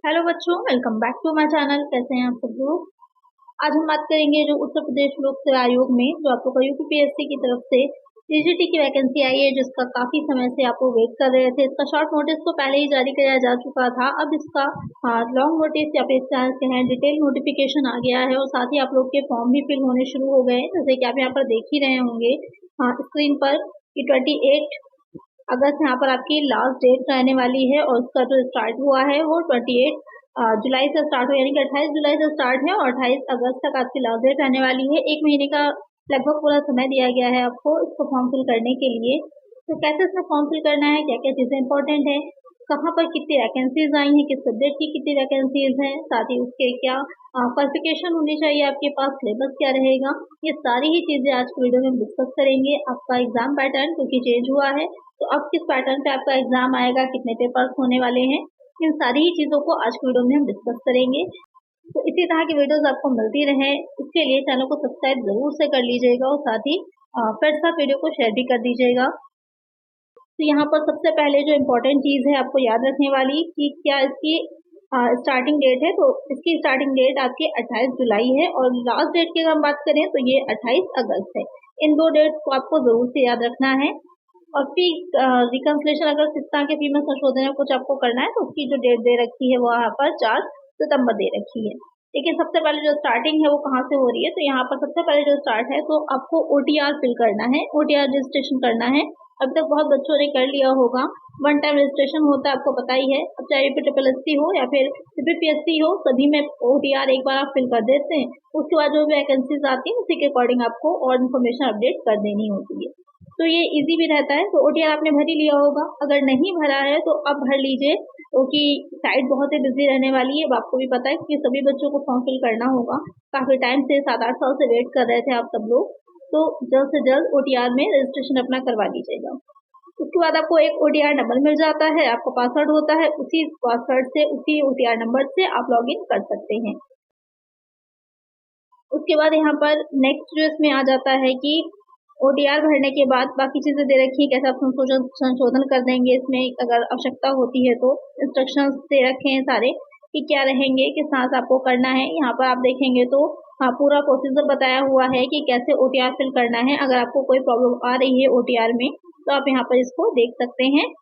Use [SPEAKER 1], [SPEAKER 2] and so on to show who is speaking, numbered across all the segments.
[SPEAKER 1] Hello बच्चों, welcome back to my channel. कैसे हैं आप सब लोग। आज हम बात करेंगे जो उत्तर प्रदेश लोक सेवा आयोग में जो आप लोग का यूपीपीएससी की तरफ से टीजीटी की वैकेंसी आई है, जिसका काफी समय से आप लोग वेट कर रहे थे। इसका शॉर्ट नोटिस तो पहले ही जारी किया जा चुका था। अब इसका लॉन्ग नोटिस या फिर कहते हैं डिटेल नोटिफिकेशन आ गया है, और साथ ही आप लोग के फॉर्म भी फिल होने शुरू हो गए हैं। जैसे कि आप यहाँ पर देख ही रहे होंगे स्क्रीन पर कि 28 अगस्त यहाँ पर आपकी लास्ट डेट रहने वाली है, और उसका जो स्टार्ट हुआ है वो 28 जुलाई से स्टार्ट हो, यानी कि 28 जुलाई से स्टार्ट है और 28 अगस्त तक आपकी लास्ट डेट रहने वाली है। 1 महीने का लगभग पूरा समय दिया गया है आपको इसको फॉर्म फिल करने के लिए। तो कैसे इसमें फॉर्म फिल करना है, क्या क्या चीजें इंपॉर्टेंट है, कहाँ पर कितनी वैकेंसीज आई हैं, किस सब्जेक्ट की कितनी वैकेंसीज हैं, साथ ही उसके क्या क्वालिफिकेशन होनी चाहिए आपके पास, सिलेबस क्या रहेगा, ये सारी ही चीजें आज की वीडियो में डिस्कस करेंगे। आपका एग्जाम पैटर्न क्योंकि चेंज हुआ है, तो अब किस पैटर्न पे आपका एग्जाम आएगा, कितने पेपर्स होने वाले हैं, इन सारी ही चीजों को आज की वीडियो में हम डिस्कस करेंगे। तो इसी तरह की वीडियोस आपको मिलती रहे, इसके लिए चैनल को सब्सक्राइब जरूर से कर लीजिएगा, और साथ ही फ्रेंड्स का वीडियो को शेयर भी कर दीजिएगा। तो यहाँ पर सबसे पहले जो इम्पोर्टेंट चीज है आपको याद रखने वाली कि क्या इसकी स्टार्टिंग डेट है, तो इसकी स्टार्टिंग डेट आपकी 28 जुलाई है, और लास्ट डेट की अगर हम बात करें तो ये 28 अगस्त है। इन दो डेट्स को आपको जरूर से याद रखना है। और फिर रिकन्सिलेशन अगर किस तरह के फीमेल संशोधन में कुछ आपको करना है, तो उसकी जो डेट दे रखी है वो यहाँ पर 4 सितंबर दे रखी है। लेकिन सबसे पहले जो स्टार्टिंग है वो कहाँ से हो रही है, तो यहाँ पर सबसे पहले जो स्टार्ट है तो आपको ओटीआर फिल करना है, ओटीआर रजिस्ट्रेशन करना है। अभी तक बहुत बच्चों ने कर लिया होगा। वन टाइम रजिस्ट्रेशन होता है, आपको पता ही है। अब चाहे यूपीपीएससी हो या फिर यूपीपीएससी हो, सभी में ओटीआर एक बार आप फिल कर देते हैं। उसके बाद जो भी वैकेंसीज आती है उसी के अकॉर्डिंग आपको और इन्फॉर्मेशन अपडेट कर देनी होती है। तो ये इजी भी रहता है। तो ओटीआर आपने भर ही लिया होगा, अगर नहीं भरा है तो अब भर लीजिए, क्योंकि साइट बहुत ही बिजी रहने वाली है। अब आपको भी पता है कि सभी बच्चों को फॉर्म फिल करना होगा। काफी टाइम से 7-8 साल से वेट कर रहे थे आप सब लोग, तो जल्द से जल्द ओटीआर में रजिस्ट्रेशन अपना करवा लीजिएगा। उसके बाद आपको एक ओटीआर नंबर मिल जाता है, आपको पासवर्ड होता है, उसी पासवर्ड से उसी ओटीआर नंबर से आप लॉगिन कर सकते हैं। उसके बाद यहाँ पर नेक्स्ट जो इसमें आ जाता है कि ओटीआर भरने के बाद बाकी चीजें दे रखी है, कैसे आप संशोधन कर देंगे इसमें अगर आवश्यकता होती है तो। इंस्ट्रक्शंस दे रखे हैं सारे कि क्या रहेंगे, किस तरह से आपको करना है। यहाँ पर आप देखेंगे तो हाँ, पूरा प्रोसीजर बताया हुआ है कि कैसे ओटीआर फिल करना है। अगर आपको कोई प्रॉब्लम आ रही है ओटीआर में तो आप यहाँ पर इसको देख सकते हैं।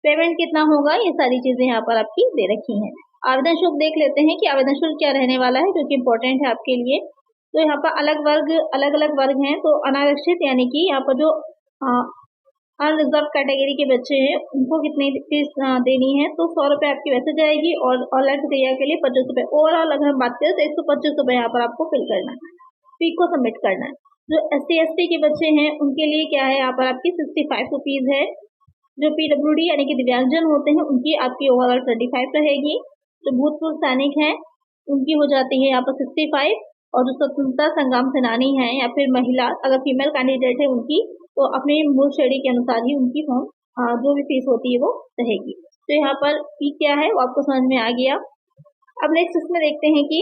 [SPEAKER 1] पेमेंट कितना होगा, ये सारी चीजें यहाँ पर आपकी दे रखी हैं। आवेदन शुल्क देख लेते हैं कि आवेदन शुल्क क्या रहने वाला है, जो कि इम्पोर्टेंट है आपके लिए। तो यहाँ पर अलग अलग वर्ग हैं। तो अनारक्षित यानी कि यहाँ पर जो अनरिजर्व कैटेगरी के बच्चे हैं उनको कितनी फीस देनी है, तो 100 रुपए आपकी वैसे जाएगी, और ऑनलाइन प्रक्रिया के लिए 25 रुपए। ओवरऑल अगर हम बात करें तो 125 रुपए यहाँ पर आपको फिल करना है, फी को सबमिट करना है। जो SC/ST के बच्चे हैं उनके लिए क्या है, यहाँ पर आपकी 65 रुपीज है। जो पीडब्ल्यूडी यानी कि दिव्यांगजन होते हैं उनकी आपकी ओवरऑल 25 रहेगी। जो भूतपूर्व सैनिक हैं उनकी हो जाती है यहाँ पर 65, और जो स्वतंत्रता संग्राम सेनानी हैं या फिर महिला अगर फीमेल कैंडिडेट है उनकी, तो अपनी मूल श्रेणी के अनुसार ही उनकी फॉर्म जो भी फीस होती है वो रहेगी। तो यहाँ पर फी क्या है वो आपको समझ में आ गया। अब नेक्स्ट इसमें देखते हैं कि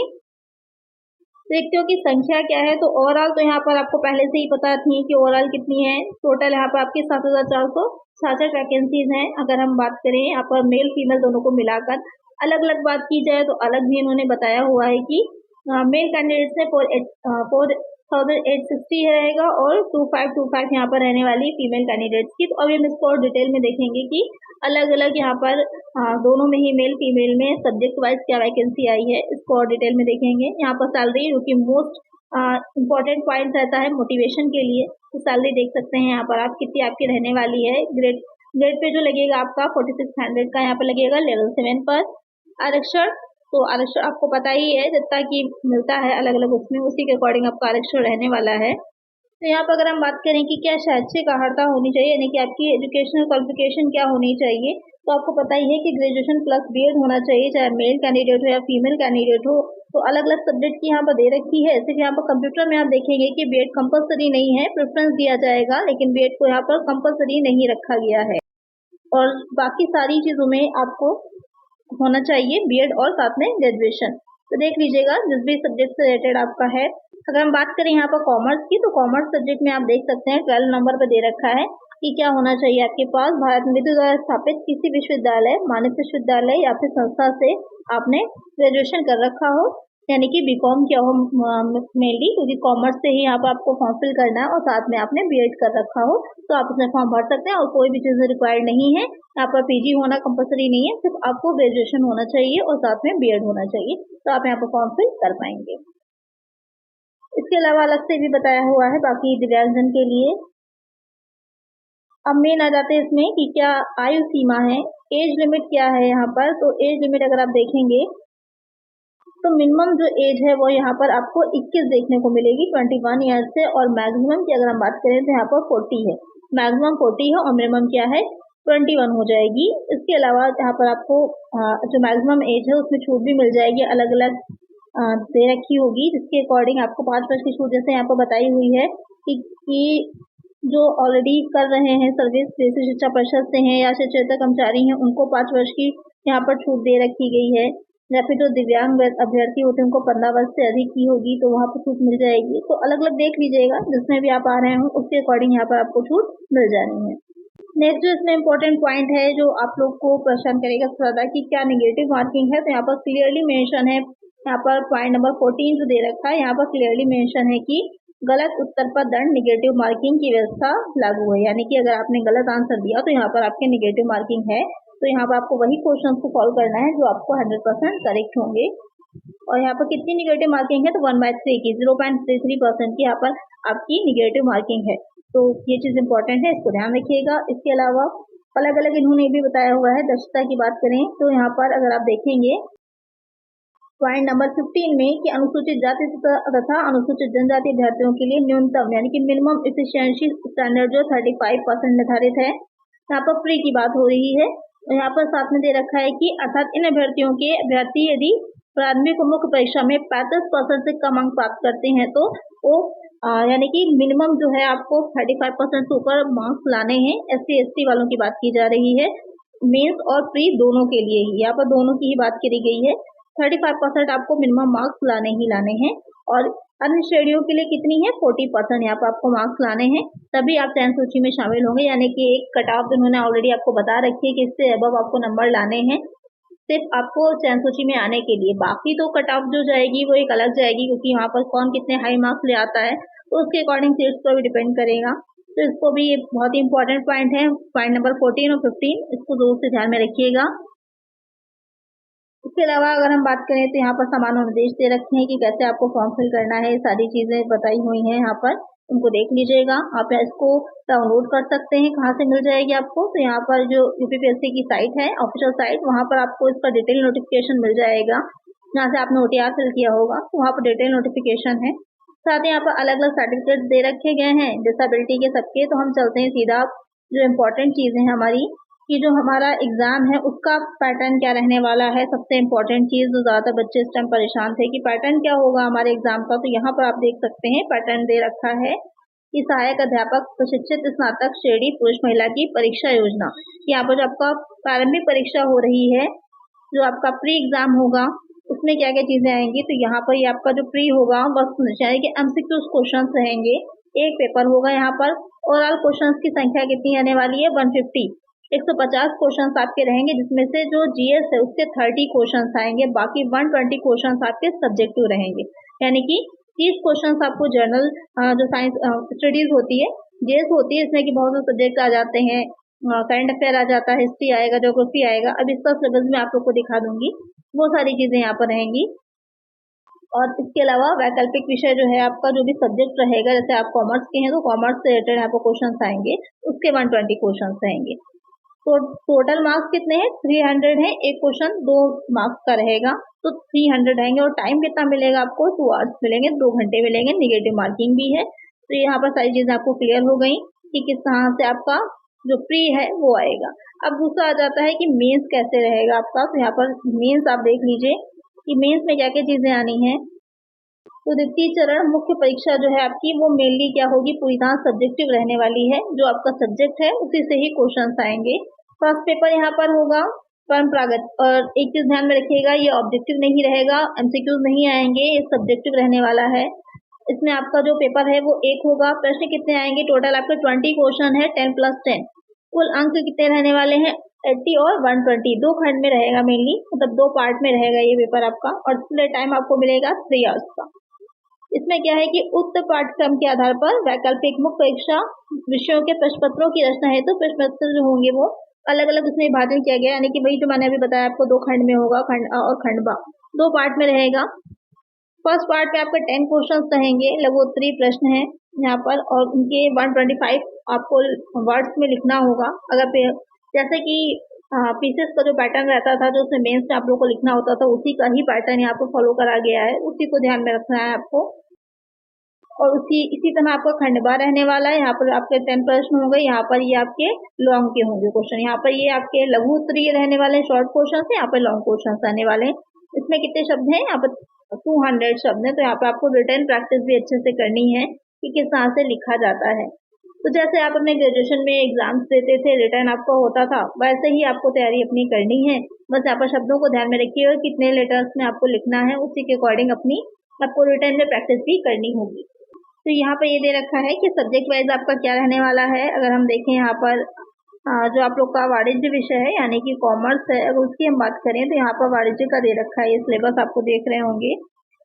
[SPEAKER 1] व्यक्तियों की संख्या क्या है। तो ओवरऑल तो यहाँ पर आपको पहले से ही पता थी कि ओवरऑल कितनी है। टोटल यहाँ पर आपकी 7,466 वैकेंसीज हैं। अगर हम बात करें यहाँ पर मेल फीमेल दोनों को मिलाकर, अलग अलग बात की जाए तो अलग भी इन्होंने बताया हुआ है कि मेल कैंडिडेट्स में 4,860 रहेगा, और 2,525 यहाँ पर रहने वाली फीमेल कैंडिडेट्स की। तो अभी हम इसको और डिटेल में देखेंगे कि अलग अलग यहाँ पर दोनों में ही मेल फीमेल में सब्जेक्ट वाइज क्या वैकेंसी आई है, इसको और डिटेल में देखेंगे। यहाँ पर सैलरी जो कि मोस्ट इम्पोर्टेंट पॉइंट रहता है मोटिवेशन के लिए, तो सैलरी देख सकते हैं यहाँ पर आप कितनी आपकी रहने वाली है। ग्रेड पे जो लगेगा आपका 4600 का यहाँ पर लगेगा लेवल 7 पर। आरक्षण, तो आरक्षण आपको पता ही है जितना कि मिलता है अलग अलग उसमें, उसी के अकॉर्डिंग आपका आरक्षण रहने वाला है। तो यहाँ पर अगर हम बात करें कि क्या शैक्षिक अर्हता होनी चाहिए, यानी कि आपकी एजुकेशनल क्वालिफिकेशन क्या होनी चाहिए, तो आपको पता ही है कि ग्रेजुएशन प्लस बीएड होना चाहिए, चाहे मेल कैंडिडेट हो या फीमेल कैंडिडेट हो। तो अलग अलग सब्जेक्ट की यहाँ पर दे रखी है। सिर्फ यहाँ पर कंप्यूटर में आप देखेंगे कि बीएड कंपलसरी नहीं है, प्रेफरेंस दिया जाएगा, लेकिन बीएड को यहाँ पर कंपलसरी नहीं रखा गया है। और बाकी सारी चीजों में आपको होना चाहिए बीएड और साथ में ग्रेजुएशन। तो देख लीजिएगा जिस भी सब्जेक्ट से रिलेटेड आपका है। अगर हम बात करें यहाँ पर कॉमर्स की, तो कॉमर्स सब्जेक्ट में आप देख सकते हैं 12 नंबर पर दे रखा है कि क्या होना चाहिए आपके पास। भारत विद्युत द्वारा स्थापित किसी विश्वविद्यालय, मान्यता विश्वविद्यालय या फिर संस्था से आपने ग्रेजुएशन कर रखा हो, यानी कि बीकॉम किया हो मेनली, क्योंकि कॉमर्स से ही यहाँ पर आपको फॉर्म फिल करना है और साथ में आपने बीएड कर रखा हो तो आप उसमें फॉर्म भर सकते हैं। और कोई भी चीज़ रिक्वायर्ड नहीं है, यहाँ पर पीजी होना कंपलसरी नहीं है, सिर्फ आपको ग्रेजुएशन होना चाहिए और साथ में बीएड होना चाहिए, तो आप यहाँ पर फॉर्म फिल कर पाएंगे। इसके अलावा अलग से भी बताया हुआ है बाकी दिव्यांगजन के लिए। अब मेन आ जाते हैं इसमें कि क्या आयु सीमा है, एज लिमिट क्या है यहाँ पर। तो एज लिमिट अगर आप देखेंगे तो मिनिमम जो एज है वो यहाँ पर आपको 21 देखने को मिलेगी, 21 ईयर से, और मैक्सिमम की अगर हम बात करें तो यहाँ पर 40 है, मैक्सिमम 40 है और मिनिमम क्या है 21 हो जाएगी। इसके अलावा यहाँ पर आपको जो मैक्सिमम एज है उसमें छूट भी मिल जाएगी, अलग अलग दे रखी होगी, जिसके अकॉर्डिंग आपको 5 वर्ष की छूट जैसे यहाँ पर बताई हुई है कि जो ऑलरेडी कर रहे हैं सर्विस, जैसे शिक्षा परिषद से हैं या शिक्षक कर्मचारी हैं, उनको 5 वर्ष की यहाँ पर छूट दे रखी गई है। या फिर जो दिव्यांग अभ्यर्थी होते हैं उनको 15 वर्ष से अधिक की होगी तो वहाँ पर छूट मिल जाएगी। तो अलग अलग देख लीजिएगा, जिसमें भी आप आ रहे हो उसके अकॉर्डिंग यहाँ पर आपको छूट मिल जानी है। नेक्स्ट जो इसमें इम्पोर्टेंट पॉइंट है जो आप लोग को परेशान करेगा थोड़ा, कि क्या नेगेटिव मार्किंग है, तो यहाँ पर क्लियरली मेंशन है, यहाँ पर पॉइंट नंबर 14 जो दे रखा है, यहाँ पर क्लियरली मेंशन है कि गलत उत्तर पर दंड निगेटिव मार्किंग की व्यवस्था लागू है। यानी कि अगर आपने गलत आंसर दिया तो यहाँ पर आपके निगेटिव मार्किंग है, तो यहाँ पर आपको वही क्वेश्चन को सॉल्व करना है जो आपको 100% करेक्ट होंगे। और यहाँ पर कितनी निगेटिव मार्किंग है, तो 1/3 की 0.33% की यहाँ पर आपकी निगेटिव मार्किंग है। तो ये चीज़ इंपॉर्टेंट है, इसको ध्यान रखिएगा। इसके अलावा अलग अलग इन्होंने भी बताया हुआ है। दक्षता की बात करें तो यहाँ पर अगर आप देखेंगे पॉइंट नंबर 15 में कि अनुसूचित जाति तथा अनुसूचित जनजाति अभ्यर्थियों के लिए न्यूनतम यानी कि मिनिमम एफिशिएंसी स्टैंडर्ड जो 35% निर्धारित है। यहाँ पर फ्री की बात हो रही है, यहाँ पर साथ में दे रखा है कि अर्थात इन अभ्यर्थियों के अभ्यर्थी यदि प्रारंभिक मुख्य परीक्षा में 35% से कम अंक प्राप्त करते हैं तो वो यानी कि मिनिमम जो है आपको 35% से ऊपर मार्क्स लाने हैं। SC/ST वालों की बात की जा रही है, मेंस और प्री दोनों के लिए ही, यहाँ पर दोनों की ही बात करी गई है। 35% आपको मिनिमम मार्क्स लाने ही लाने हैं। और अन्य श्रेणियों के लिए कितनी है 40% यहाँ पर आपको मार्क्स लाने हैं, तभी आप चयन सूची में शामिल होंगे। यानी कि एक कट ऑफ उन्होंने ऑलरेडी आपको बता रखी है कि इससे अबव आपको नंबर लाने हैं सिर्फ आपको चयन सूची में आने के लिए। बाकी तो कट ऑफ जो जाएगी वो एक अलग जाएगी, क्योंकि वहाँ पर कौन कितने हाई मार्क्स ले आता है तो उसके अकॉर्डिंग सीट्स पर भी डिपेंड करेगा। तो इसको भी ये बहुत ही इंपॉर्टेंट पॉइंट है, पॉइंट नंबर 14 और 15, इसको जरूर से ध्यान में रखिएगा। इसके अलावा अगर हम बात करें तो यहाँ पर समान निर्देश दे रखे हैं कि कैसे आपको फॉर्म फिल करना है, सारी चीज़ें बताई हुई हैं यहाँ पर, उनको देख लीजिएगा। आप इसको डाउनलोड कर सकते हैं, कहाँ से मिल जाएगी आपको, तो यहाँ पर जो यूपीपीएससी की साइट है ऑफिशियल साइट, वहाँ पर आपको इसका डिटेल नोटिफिकेशन मिल जाएगा। जहाँ से आपने OTR फिल किया होगा तो वहाँ पर डिटेल नोटिफिकेशन है। साथ ही यहाँ पर अलग अलग सर्टिफिकेट दे रखे गए हैं डिसेबिलिटी के सबके। तो हम चलते हैं सीधा जो इम्पोर्टेंट चीज़ें हैं हमारी, कि जो हमारा एग्जाम है उसका पैटर्न क्या रहने वाला है। सबसे इम्पोर्टेंट चीज़ जो ज़्यादातर बच्चे इस टाइम परेशान थे कि पैटर्न क्या होगा हमारे एग्जाम का, तो यहाँ पर आप देख सकते हैं पैटर्न दे रखा है कि सहायक अध्यापक प्रशिक्षित स्नातक श्रेणी पुरुष महिला की परीक्षा योजना। यहाँ पर जो आपका प्रारंभिक परीक्षा हो रही है, जो आपका प्री एग्जाम होगा उसमें क्या क्या चीज़ें आएंगी, तो यहाँ पर ये आपका जो प्री होगा बस यानी कि MCQ क्वेश्चन रहेंगे, एक पेपर होगा। यहाँ पर ओवरऑल क्वेश्चन की संख्या कितनी आने वाली है 150, 150 क्वेश्चन आपके रहेंगे, जिसमें से जो GS है उसके 30 क्वेश्चन आएंगे, बाकी 120 क्वेश्चन आपके सब्जेक्टिव रहेंगे। यानी कि 30 क्वेश्चन आपको जर्नल जो साइंस स्टडीज होती है GS होती है, इसमें कि बहुत से सब्जेक्ट आ जाते हैं, करंट अफेयर आ जाता है, हिस्ट्री आएगा, ज्योग्राफी आएगा। अब इसका सिलेबस में आप लोग को दिखा दूंगी, वो सारी चीजें यहाँ पर रहेंगी। और इसके अलावा वैकल्पिक विषय जो है आपका जो भी सब्जेक्ट रहेगा, जैसे आप कॉमर्स के हैं तो कॉमर्स से रिलेटेड यहाँ पर क्वेश्चन आएंगे, उसके 120 क्वेश्चन रहेंगे। तो टोटल मार्क्स कितने हैं 300 है, एक क्वेश्चन 2 मार्क्स का रहेगा तो 300 रहेंगे। और टाइम कितना मिलेगा आपको 2 आवर्स मिलेंगे, 2 घंटे मिलेंगे। निगेटिव मार्किंग भी है। तो यहाँ पर सारी चीजें आपको क्लियर हो गई कि किस तरह से आपका जो प्री है वो आएगा। अब दूसरा आ जाता है कि मेंस कैसे रहेगा आपका, तो यहाँ पर मेंस आप देख लीजिए कि मेंस में क्या क्या चीजें आनी है। तो द्वितीय चरण मुख्य परीक्षा जो है आपकी वो मेनली क्या होगी, पूरी तरह सब्जेक्टिव रहने वाली है। जो आपका सब्जेक्ट है उसी से ही क्वेश्चन आएंगे। फर्स्ट पेपर यहाँ पर होगा परंपरागत। और एक चीज ध्यान में रखिएगा, ये ऑब्जेक्टिव नहीं रहेगा, एमसीक्यूज नहीं आएंगे, ये सब्जेक्टिव रहने वाला है। इसमें आपका जो पेपर है वो एक होगा। प्रश्न कितने आएंगे? टोटल आपके 20 क्वेश्चन है, 10+10। कुल अंक कितने रहने वाले हैं? 80 और 120। 2 खंड में रहेगा मेनली, मतलब 2 पार्ट में रहेगा ये पेपर आपका, और डिस्प्ले टाइम आपको मिलेगा 3 आवर्स का। इसमें क्या है कि उक्त पाठ्यक्रम के आधार पर वैकल्पिक मुख्य परीक्षा विषयों के प्रश्न पत्रों की रचना है, तो प्रश्न पत्र जो होंगे वो अलग अलग उसमें विभाजन किया गया, यानी कि वही जो मैंने अभी बताया आपको 2 खंड में होगा, खंड अ और खंड ब, 2 पार्ट में रहेगा। फर्स्ट पार्ट में आपके 10 क्वेश्चन रहेंगे, लघु उत्तरीय प्रश्न है यहाँ पर, और उनके 125 आपको वर्ड्स में लिखना होगा। अगर जैसे कि पीसीएस का जो पैटर्न रहता था, जो उसमें मेंस में आप लोग को लिखना होता था, उसी का ही पैटर्न यहाँ पर फॉलो करा गया है, उसी को ध्यान में रखना है आपको। और इसी तरह आपका खंडवा रहने वाला है। यहाँ पर आपके 10 प्रश्न होंगे, यहाँ पर ये आपके लॉन्ग के होंगे क्वेश्चन। यहाँ पर ये आपके लघु उत्तरीय रहने वाले शॉर्ट क्वेश्चन है, यहाँ पर लॉन्ग क्वेश्चन रहने वाले हैं। इसमें कितने शब्द हैं? यहाँ पर 200 शब्द है। तो यहाँ पर आपको रिटन प्रैक्टिस भी अच्छे से करनी है कि किस तरह से लिखा जाता है। तो जैसे आप अपने ग्रेजुएशन में एग्जाम्स देते थे, रिटर्न आपका होता था, वैसे ही आपको तैयारी अपनी करनी है। बस यहाँ पर शब्दों को ध्यान में रखिएगा, कितने लेटर्स में आपको लिखना है, उसी के अकॉर्डिंग अपनी आपको रिटर्न में प्रैक्टिस भी करनी होगी। तो यहाँ पर ये दे रखा है कि सब्जेक्ट वाइज आपका क्या रहने वाला है। अगर हम देखें यहाँ पर जो आप लोग का वाणिज्य विषय है, यानी कि कॉमर्स है, अगर उसकी हम बात करें तो यहाँ पर वाणिज्य का दे रखा है। ये सिलेबस आपको देख रहे होंगे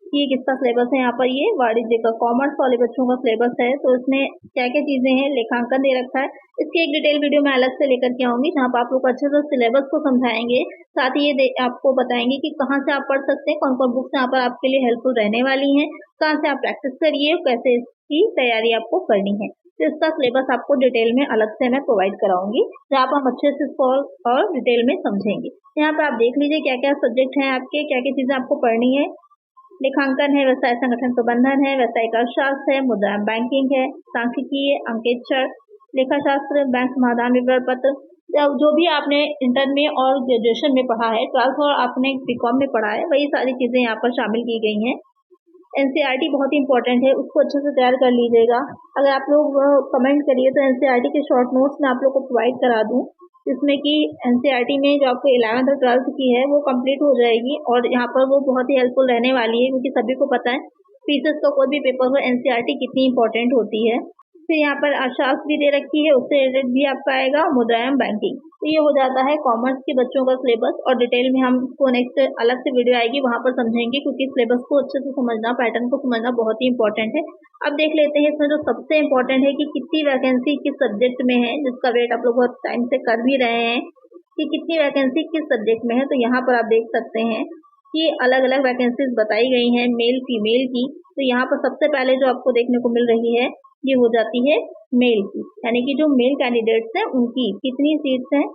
[SPEAKER 1] कि किसका सिलेबस है। यहाँ पर ये वाणिज्य का कॉमर्स वाले बच्चों का सिलेबस है। तो इसमें क्या क्या चीजें हैं, लेखांकन दे रखा है। इसकी एक डिटेल वीडियो मैं अलग से लेकर के आऊंगी, जहाँ पर आप लोग अच्छे से सिलेबस को समझाएंगे, साथ ही ये आपको बताएंगे कि कहाँ से आप पढ़ सकते हैं, कौन कौन बुक्स यहाँ पर आपके लिए हेल्पफुल रहने वाली हैं, कहाँ से आप प्रैक्टिस करिए, कैसे इसकी तैयारी आपको करनी है। तो इसका सिलेबस आपको डिटेल में अलग से मैं प्रोवाइड कराऊंगी, जहाँ पर हम अच्छे से इसको और डिटेल में समझेंगे। यहाँ पर आप देख लीजिए क्या क्या सब्जेक्ट हैं आपके, क्या क्या चीजें आपको पढ़नी है। लेखांकन है, व्यवसाय संगठन प्रबंधन है, व्यवसायिक अर्थशास्त्र है, मुद्रा बैंकिंग है, सांख्यिकी है, अंकेक्षण, लेखाशास्त्र, बैंक समाधान विवरण पत्र। जो भी आपने इंटर में और ग्रेजुएशन में पढ़ा है, 12th और आपने बीकॉम में पढ़ा है, वही सारी चीजें यहाँ पर शामिल की गई हैं। एनसीईआरटी बहुत इंपॉर्टेंट है, उसको अच्छे से तैयार कर लीजिएगा। अगर आप लोग कमेंट करिए तो एनसीईआरटी के शॉर्ट नोट्स मैं आप लोग को प्रोवाइड करा दूँ, जिसमें कि एनसीईआरटी में जो आपको 11th और 12th की है वो कंप्लीट हो जाएगी, और यहाँ पर वो बहुत ही हेल्पफुल रहने वाली है, क्योंकि सभी को पता है पीसीएस का कोई भी पेपर हो, एनसीईआरटी कितनी इंपॉर्टेंट होती है। फिर यहाँ पर अर्थशास्त्र भी दे रखी है, उससे रिलेटेड भी आपका आएगा मुद्रा एवं बैंकिंग। तो ये हो जाता है कॉमर्स के बच्चों का सिलेबस, और डिटेल में हमको नेक्स्ट अलग से वीडियो आएगी, वहां पर समझेंगे, क्योंकि सिलेबस को अच्छे से समझना, पैटर्न को समझना बहुत ही इंपॉर्टेंट है। अब देख लेते हैं इसमें जो सबसे इंपॉर्टेंट है कि कितनी वैकेंसी किस सब्जेक्ट में है, जिसका वेट आप लोग बहुत टाइम से कर भी रहे हैं कि कितनी वैकेंसी किस सब्जेक्ट में है। तो यहाँ पर आप देख सकते हैं कि अलग अलग वैकेंसीज बताई गई हैं मेल फीमेल की। तो यहाँ पर सबसे पहले जो आपको देखने को मिल रही है ये हो जाती है मेल की, यानी कि जो मेल कैंडिडेट्स हैं उनकी कितनी सीट्स हैं।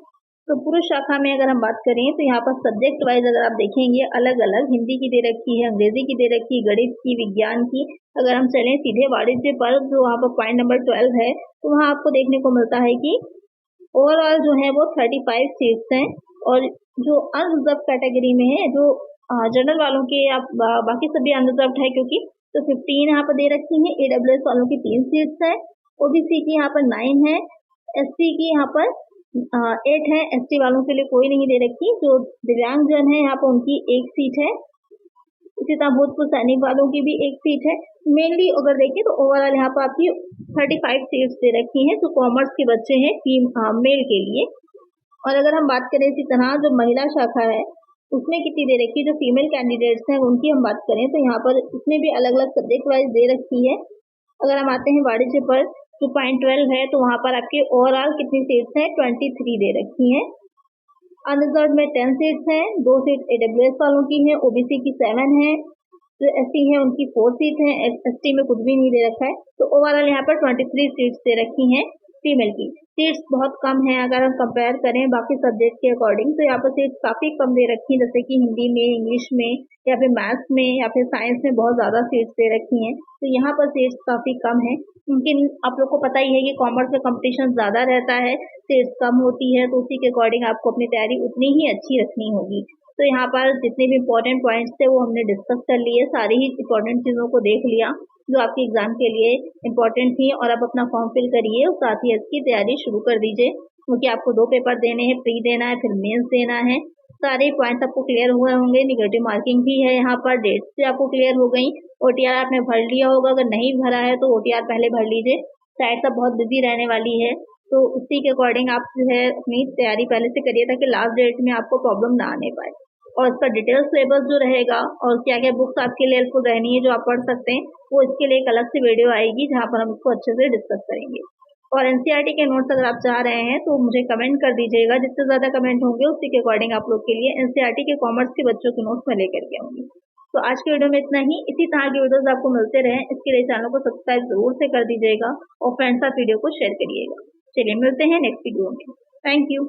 [SPEAKER 1] तो पुरुष शाखा में अगर हम बात करें तो यहाँ पर सब्जेक्ट वाइज अगर आप देखेंगे अलग अलग, हिंदी की दे रखी है, अंग्रेजी की दे रखी है, गणित की, विज्ञान की। अगर हम चलें सीधे वाणिज्य पर, जो वहाँ पर पॉइंट नंबर 12 है, तो वहाँ आपको देखने को मिलता है कि ओवरऑल जो है वो 35 सीट्स हैं, और जो अनरिजर्व कैटेगरी में है, जो जनरल वालों के आप बाकी सभी अनरिजर्व है क्योंकि, तो 15 यहाँ पर दे रखी है। ईडब्ल्यूएस वालों की 3 सीट्स है, ओबीसी की यहाँ पर 9 है, एससी की यहाँ पर 8 है, एसटी वालों के लिए कोई नहीं दे रखी। जो दिव्यांग जन है यहाँ पर उनकी 1 सीट है, इसी तरह भूतपूर्व सैनिक वालों की भी 1 सीट है। मेनली अगर देखें तो ओवरऑल यहाँ पर आपकी 35 सीट्स दे रखी हैं, जो कॉमर्स के बच्चे हैं मेल के लिए। और अगर हम बात करें इसी तरह जो महिला शाखा है उसमें कितनी दे रखी है, जो फीमेल कैंडिडेट्स हैं उनकी हम बात करें तो यहाँ पर इसमें भी अलग अलग सब्जेक्ट वाइज दे रखी है। अगर हम आते हैं वाणिज्य पर, जो पॉइंट 12 है, तो वहाँ पर आपके ओवरऑल कितनी सीट्स हैं, 23 दे रखी हैं। अनरिजर्व में 10 सीट्स हैं, 2 सीट एडब्ल्यूएस वालों की हैं, ओबीसी की 7 है, जो एससी है उनकी 4 सीट है, एसटी में कुछ भी नहीं दे रखा है। तो ओवरऑल यहाँ पर 23 सीट्स दे रखी हैं फीमेल की। सीट्स बहुत कम है अगर हम कंपेयर करें बाकी सब्जेक्ट के अकॉर्डिंग, तो यहाँ पर सीट्स काफी कम दे रखी है, जैसे कि हिंदी में, इंग्लिश में, या फिर मैथ्स में, या फिर साइंस में बहुत ज्यादा सीट्स दे रखी हैं। तो यहाँ पर सीट्स काफी कम है। लेकिन आप लोग को पता ही है कि कॉमर्स में कंपटीशन ज्यादा रहता है, सीट्स कम होती है, तो उसी के अकॉर्डिंग आपको अपनी तैयारी उतनी ही अच्छी रखनी होगी। तो यहाँ पर जितने भी इम्पोर्टेंट पॉइंट्स थे वो हमने डिस्कस कर लिए, सारी ही इम्पोर्टेंट चीजों को देख लिया जो आपके एग्जाम के लिए इम्पोर्टेंट थी, और अब अपना फॉर्म फिल करिए और साथ ही इसकी तैयारी शुरू कर दीजिए। क्योंकि आपको 2 पेपर देने हैं, प्री देना है, फिर मेंस देना है। सारे पॉइंट्स आपको क्लियर हुए होंगे, नेगेटिव मार्किंग भी है यहाँ पर, डेट्स भी आपको क्लियर हो गई। ओटीआर आपने भर लिया होगा, अगर नहीं भरा है तो ओटीआर पहले भर लीजिए। साइट सब बहुत बिजी रहने वाली है, तो उसी के अकॉर्डिंग आप जो है अपनी तैयारी पहले से करिए, ताकि लास्ट डेट में आपको प्रॉब्लम ना आने पाए। और इसका डिटेल सिलेबस जो रहेगा और क्या क्या बुक्स आपके लिए हेल्पफुल रहनी है जो आप पढ़ सकते हैं, वो इसके लिए एक अलग से वीडियो आएगी जहाँ पर हम इसको अच्छे से डिस्कस करेंगे। और एनसीईआरटी के नोट्स अगर आप चाह रहे हैं तो मुझे कमेंट कर दीजिएगा, जितने ज़्यादा कमेंट होंगे उसी के अकॉर्डिंग आप लोग के लिए एनसीईआरटी के कॉमर्स के बच्चों के नोट्स मैं लेकर के आऊँगी। तो आज के वीडियो में इतना ही। इसी तरह के वीडियोस आपको मिलते रहें, इसके लिए चैनल को सब्सक्राइब जरूर से कर दीजिएगा और फ्रेंड्स साथ वीडियो को शेयर करिएगा। चलिए मिलते हैं नेक्स्ट वीडियो में। Thank you.